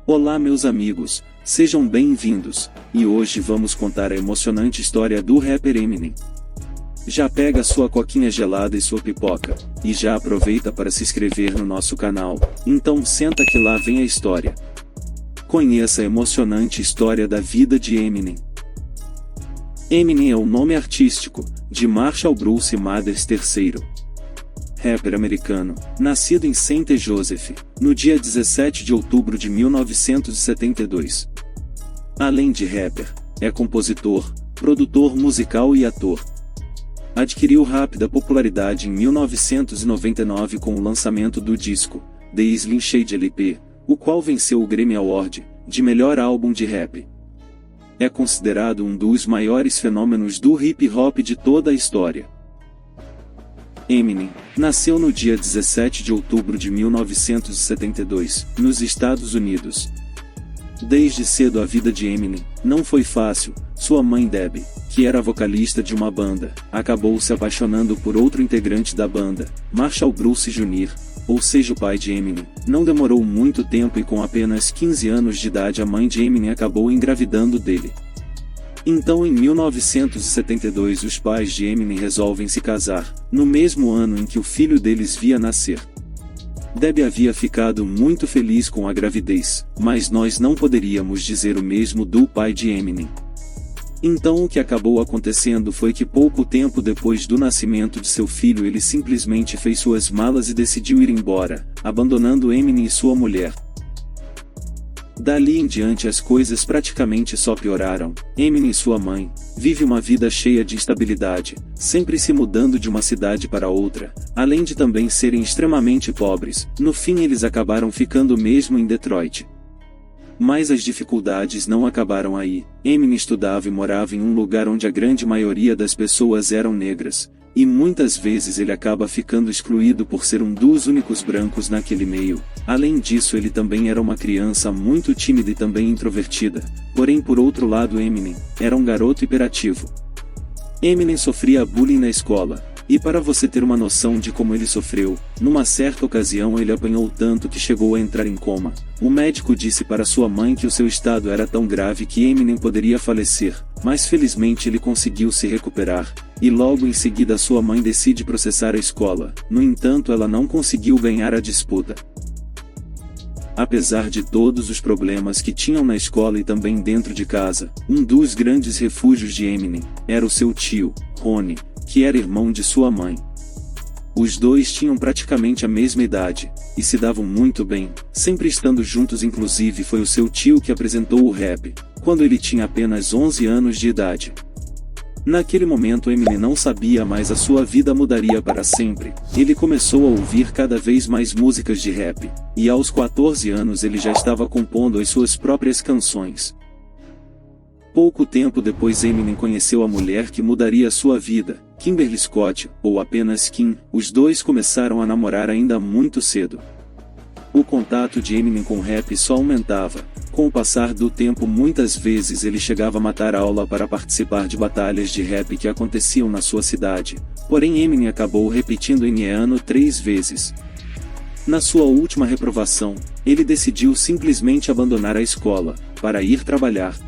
Olá meus amigos, sejam bem-vindos, e hoje vamos contar a emocionante história do rapper Eminem. Já pega sua coquinha gelada e sua pipoca, e já aproveita para se inscrever no nosso canal, então senta que lá vem a história. Conheça a emocionante história da vida de Eminem. Eminem é o nome artístico de Marshall Bruce Mathers III. Rapper americano, nascido em St. Joseph, no dia 17 de outubro de 1972. Além de rapper, é compositor, produtor musical e ator. Adquiriu rápida popularidade em 1999 com o lançamento do disco The Slim Shady LP, o qual venceu o Grammy Award de melhor álbum de rap. É considerado um dos maiores fenômenos do hip hop de toda a história. Eminem nasceu no dia 17 de outubro de 1972, nos Estados Unidos. Desde cedo a vida de Eminem não foi fácil. Sua mãe Debbie, que era vocalista de uma banda, acabou se apaixonando por outro integrante da banda, Marshall Bruce Jr., ou seja o pai de Eminem. Não demorou muito tempo e com apenas 15 anos de idade a mãe de Eminem acabou engravidando dele. Então em 1972 os pais de Eminem resolvem se casar, no mesmo ano em que o filho deles via nascer. Debbie havia ficado muito feliz com a gravidez, mas nós não poderíamos dizer o mesmo do pai de Eminem. Então o que acabou acontecendo foi que pouco tempo depois do nascimento de seu filho ele simplesmente fez suas malas e decidiu ir embora, abandonando Eminem e sua mulher. Dali em diante as coisas praticamente só pioraram. Eminem e sua mãe vivem uma vida cheia de instabilidade, sempre se mudando de uma cidade para outra, além de também serem extremamente pobres. No fim eles acabaram ficando mesmo em Detroit. Mas as dificuldades não acabaram aí. Eminem estudava e morava em um lugar onde a grande maioria das pessoas eram negras, e muitas vezes ele acaba ficando excluído por ser um dos únicos brancos naquele meio. Além disso ele também era uma criança muito tímida e também introvertida, porém por outro lado Eminem era um garoto hiperativo. Eminem sofria bullying na escola, e para você ter uma noção de como ele sofreu, numa certa ocasião ele apanhou tanto que chegou a entrar em coma. O médico disse para sua mãe que o seu estado era tão grave que Eminem poderia falecer, mas felizmente ele conseguiu se recuperar, e logo em seguida sua mãe decide processar a escola. No entanto ela não conseguiu ganhar a disputa. Apesar de todos os problemas que tinham na escola e também dentro de casa, um dos grandes refúgios de Eminem era o seu tio, Ronnie, que era irmão de sua mãe. Os dois tinham praticamente a mesma idade, e se davam muito bem, sempre estando juntos. Inclusive foi o seu tio que apresentou o rap, quando ele tinha apenas 11 anos de idade. Naquele momento Eminem não sabia, mas a sua vida mudaria para sempre. Ele começou a ouvir cada vez mais músicas de rap, e aos 14 anos ele já estava compondo as suas próprias canções. Pouco tempo depois Eminem conheceu a mulher que mudaria sua vida, Kimberly Scott, ou apenas Kim. Os dois começaram a namorar ainda muito cedo. O contato de Eminem com o rap só aumentava. Com o passar do tempo muitas vezes ele chegava a matar a aula para participar de batalhas de rap que aconteciam na sua cidade, porém Eminem acabou repetindo em ano 3 vezes. Na sua última reprovação, ele decidiu simplesmente abandonar a escola, para ir trabalhar.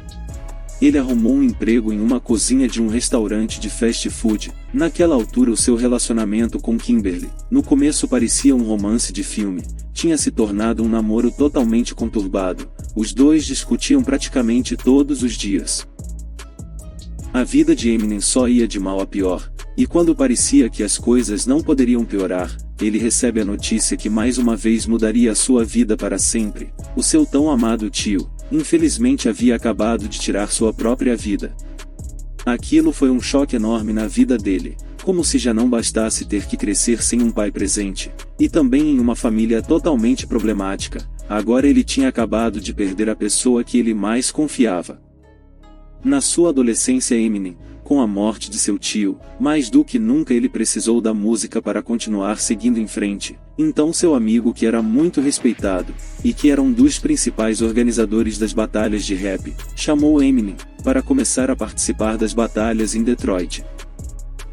Ele arrumou um emprego em uma cozinha de um restaurante de fast food. Naquela altura o seu relacionamento com Kimberly, no começo parecia um romance de filme, tinha se tornado um namoro totalmente conturbado. Os dois discutiam praticamente todos os dias. A vida de Eminem só ia de mal a pior, e quando parecia que as coisas não poderiam piorar, ele recebe a notícia que mais uma vez mudaria a sua vida para sempre. O seu tão amado tio, infelizmente havia acabado de tirar sua própria vida. Aquilo foi um choque enorme na vida dele, como se já não bastasse ter que crescer sem um pai presente, e também em uma família totalmente problemática. Agora ele tinha acabado de perder a pessoa que ele mais confiava. Na sua adolescência Eminem, com a morte de seu tio, mais do que nunca ele precisou da música para continuar seguindo em frente. Então seu amigo, que era muito respeitado, e que era um dos principais organizadores das batalhas de rap, chamou Eminem para começar a participar das batalhas em Detroit.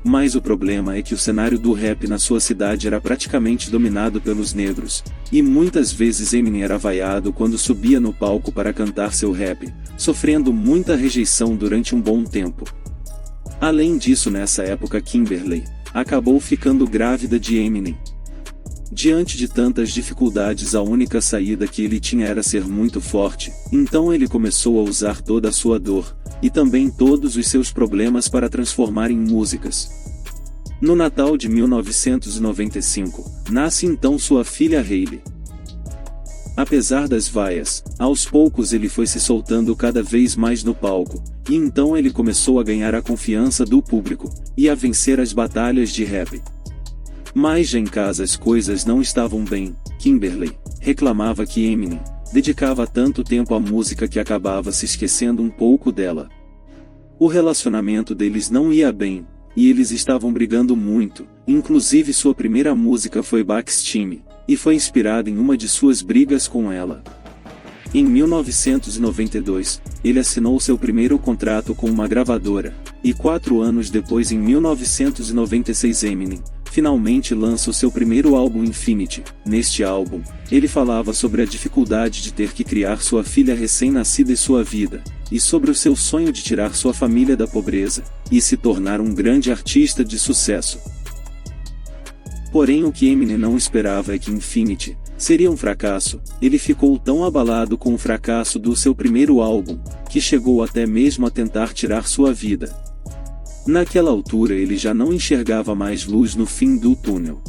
Mas o problema é que o cenário do rap na sua cidade era praticamente dominado pelos negros, e muitas vezes Eminem era vaiado quando subia no palco para cantar seu rap, sofrendo muita rejeição durante um bom tempo. Além disso, nessa época Kimberly acabou ficando grávida de Eminem. Diante de tantas dificuldades, a única saída que ele tinha era ser muito forte, então ele começou a usar toda a sua dor, e também todos os seus problemas para transformar em músicas. No Natal de 1995, nasce então sua filha Hailey. Apesar das vaias, aos poucos ele foi se soltando cada vez mais no palco, e então ele começou a ganhar a confiança do público, e a vencer as batalhas de rap. Mas já em casa as coisas não estavam bem. Kimberly reclamava que Eminem dedicava tanto tempo à música que acabava se esquecendo um pouco dela. O relacionamento deles não ia bem, e eles estavam brigando muito, inclusive sua primeira música foi Backstream, e foi inspirada em uma de suas brigas com ela. Em 1992, ele assinou seu primeiro contrato com uma gravadora, e 4 anos depois, em 1996, Eminem finalmente lança o seu primeiro álbum Infinity. Neste álbum, ele falava sobre a dificuldade de ter que criar sua filha recém-nascida e sua vida, e sobre o seu sonho de tirar sua família da pobreza, e se tornar um grande artista de sucesso. Porém, o que Eminem não esperava é que Infinity seria um fracasso. Ele ficou tão abalado com o fracasso do seu primeiro álbum, que chegou até mesmo a tentar tirar sua vida. Naquela altura ele já não enxergava mais luz no fim do túnel.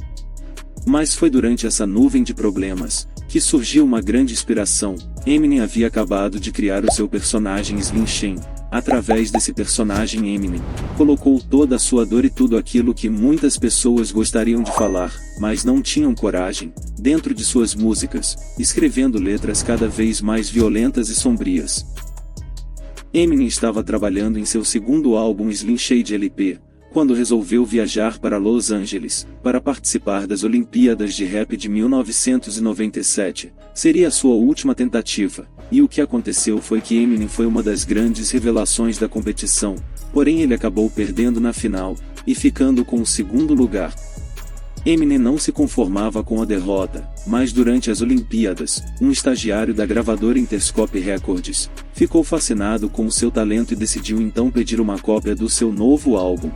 Mas foi durante essa nuvem de problemas que surgiu uma grande inspiração. Eminem havia acabado de criar o seu personagem Slim Shady. Através desse personagem, Eminem colocou toda a sua dor e tudo aquilo que muitas pessoas gostariam de falar, mas não tinham coragem, dentro de suas músicas, escrevendo letras cada vez mais violentas e sombrias. Eminem estava trabalhando em seu segundo álbum Slim Shady LP, quando resolveu viajar para Los Angeles, para participar das Olimpíadas de Rap de 1997. Seria a sua última tentativa, e o que aconteceu foi que Eminem foi uma das grandes revelações da competição, porém ele acabou perdendo na final, e ficando com o segundo lugar. Eminem não se conformava com a derrota, mas durante as Olimpíadas, um estagiário da gravadora Interscope Records ficou fascinado com o seu talento e decidiu então pedir uma cópia do seu novo álbum.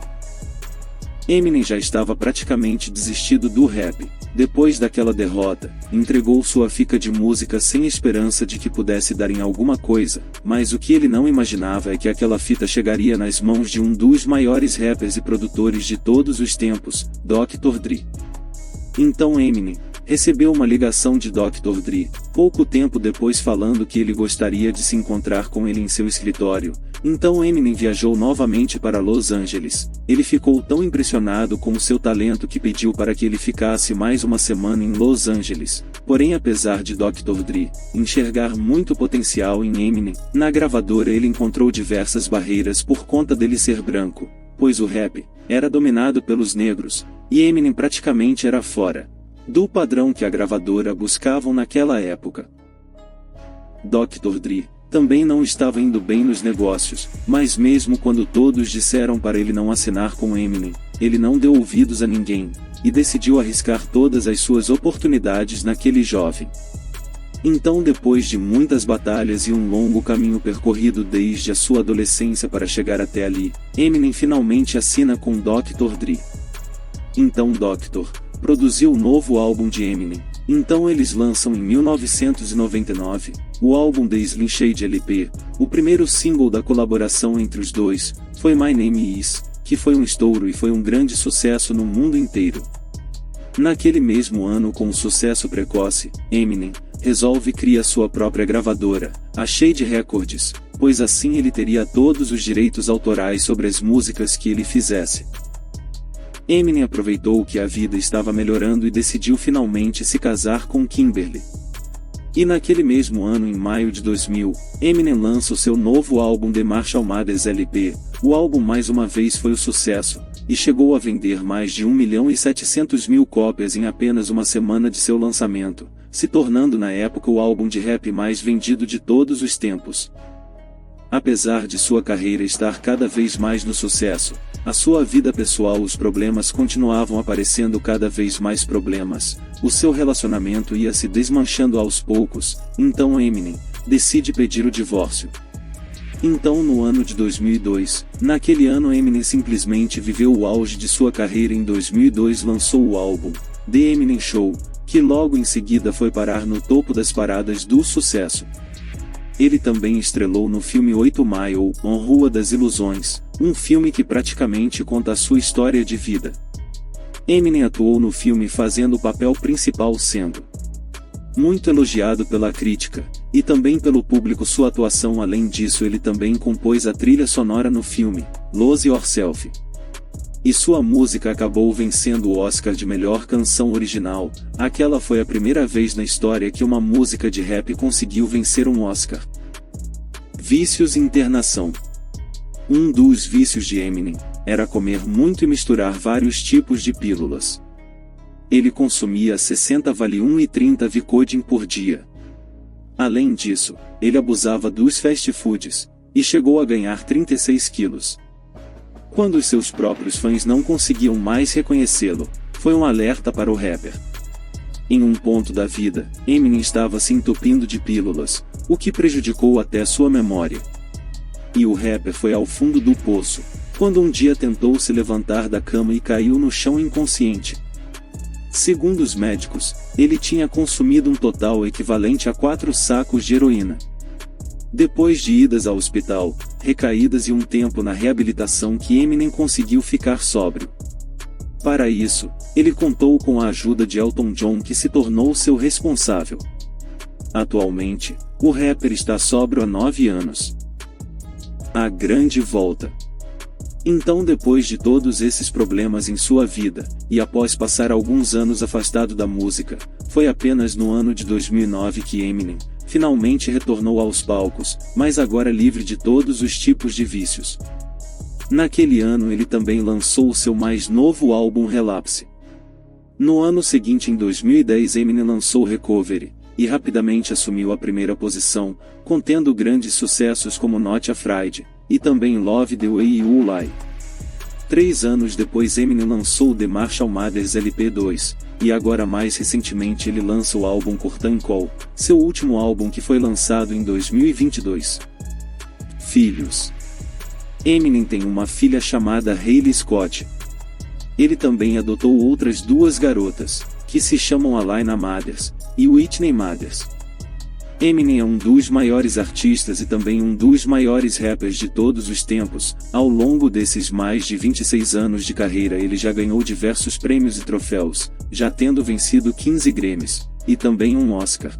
Eminem já estava praticamente desistido do rap. Depois daquela derrota, entregou sua fica de música sem esperança de que pudesse dar em alguma coisa, mas o que ele não imaginava é que aquela fita chegaria nas mãos de um dos maiores rappers e produtores de todos os tempos, Dr. Dre. Então Eminem recebeu uma ligação de Dr. Dre, pouco tempo depois, falando que ele gostaria de se encontrar com ele em seu escritório. Então Eminem viajou novamente para Los Angeles. Ele ficou tão impressionado com o seu talento que pediu para que ele ficasse mais uma semana em Los Angeles. Porém, apesar de Dr. Dre enxergar muito potencial em Eminem, na gravadora ele encontrou diversas barreiras por conta dele ser branco, pois o rap era dominado pelos negros, e Eminem praticamente era fora do padrão que a gravadora buscavam naquela época. Dr. Dre também não estava indo bem nos negócios, mas mesmo quando todos disseram para ele não assinar com Eminem, ele não deu ouvidos a ninguém, e decidiu arriscar todas as suas oportunidades naquele jovem. Então, depois de muitas batalhas e um longo caminho percorrido desde a sua adolescência para chegar até ali, Eminem finalmente assina com Dr. Dre. Então Dr. produziu o novo álbum de Eminem. Então eles lançam em 1999, o álbum The Slim Shady LP. O primeiro single da colaboração entre os dois foi My Name Is, que foi um estouro e foi um grande sucesso no mundo inteiro. Naquele mesmo ano, com um sucesso precoce, Eminem resolve criar sua própria gravadora, a Shady Records, pois assim ele teria todos os direitos autorais sobre as músicas que ele fizesse. Eminem aproveitou que a vida estava melhorando e decidiu finalmente se casar com Kimberly. E naquele mesmo ano, em maio de 2000, Eminem lança o seu novo álbum The Marshall Mathers LP. O álbum mais uma vez foi um sucesso, e chegou a vender mais de 1.700.000 cópias em apenas uma semana de seu lançamento, se tornando na época o álbum de rap mais vendido de todos os tempos. apesar de sua carreira estar cada vez mais no sucesso, a sua vida pessoal os problemas continuavam aparecendo cada vez mais problemas, o seu relacionamento ia se desmanchando aos poucos, então Eminem decide pedir o divórcio. Então no ano de 2002, naquele ano Eminem simplesmente viveu o auge de sua carreira. Em 2002 lançou o álbum The Eminem Show, que logo em seguida foi parar no topo das paradas do sucesso. Ele também estrelou no filme 8 Mile, On Rua das Ilusões, um filme que praticamente conta a sua história de vida. Eminem atuou no filme fazendo o papel principal, sendo muito elogiado pela crítica, e também pelo público. Sua atuação. Além disso, ele também compôs a trilha sonora no filme Lose Yourself. E sua música acabou vencendo o Oscar de melhor canção original. Aquela foi a primeira vez na história que uma música de rap conseguiu vencer um Oscar. Vícios e internação. Um dos vícios de Eminem era comer muito e misturar vários tipos de pílulas. Ele consumia 60 Valium e 30 Vicodin por dia. Além disso, ele abusava dos fast foods, e chegou a ganhar 36 quilos. Quando os seus próprios fãs não conseguiam mais reconhecê-lo, foi um alerta para o rapper. Em um ponto da vida, Eminem estava se entupindo de pílulas, o que prejudicou até sua memória. E o rapper foi ao fundo do poço, quando um dia tentou se levantar da cama e caiu no chão inconsciente. Segundo os médicos, ele tinha consumido um total equivalente a 4 sacos de heroína. Depois de idas ao hospital, recaídas e um tempo na reabilitação, que Eminem conseguiu ficar sóbrio. Para isso, ele contou com a ajuda de Elton John, que se tornou seu responsável. Atualmente, o rapper está sóbrio há 9 anos. A grande volta. Então, depois de todos esses problemas em sua vida, e após passar alguns anos afastado da música, foi apenas no ano de 2009 que Eminem finalmente retornou aos palcos, mas agora livre de todos os tipos de vícios. Naquele ano ele também lançou o seu mais novo álbum Relapse. No ano seguinte, em 2010, Eminem lançou Recovery, e rapidamente assumiu a primeira posição, contendo grandes sucessos como Not Afraid, e também Love the Way You Lie. 3 anos depois, Eminem lançou The Marshall Mathers LP2, e agora mais recentemente ele lança o álbum Curtain Call, seu último álbum, que foi lançado em 2022. Filhos. Eminem tem uma filha chamada Hailey Scott. Ele também adotou outras 2 garotas, que se chamam Alaina Mathers e Whitney Mathers. Eminem é um dos maiores artistas e também um dos maiores rappers de todos os tempos. Ao longo desses mais de 26 anos de carreira, ele já ganhou diversos prêmios e troféus, já tendo vencido 15 Grammys, e também um Oscar.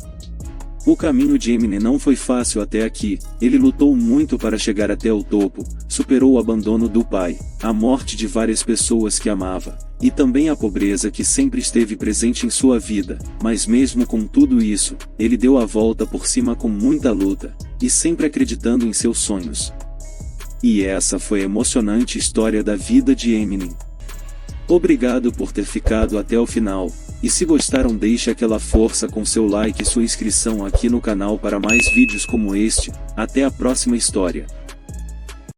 O caminho de Eminem não foi fácil até aqui. Ele lutou muito para chegar até o topo, superou o abandono do pai, a morte de várias pessoas que amava, e também a pobreza que sempre esteve presente em sua vida, mas mesmo com tudo isso, ele deu a volta por cima com muita luta, e sempre acreditando em seus sonhos. E essa foi a emocionante história da vida de Eminem. Obrigado por ter ficado até o final, e se gostaram, deixe aquela força com seu like e sua inscrição aqui no canal para mais vídeos como este. Até a próxima história.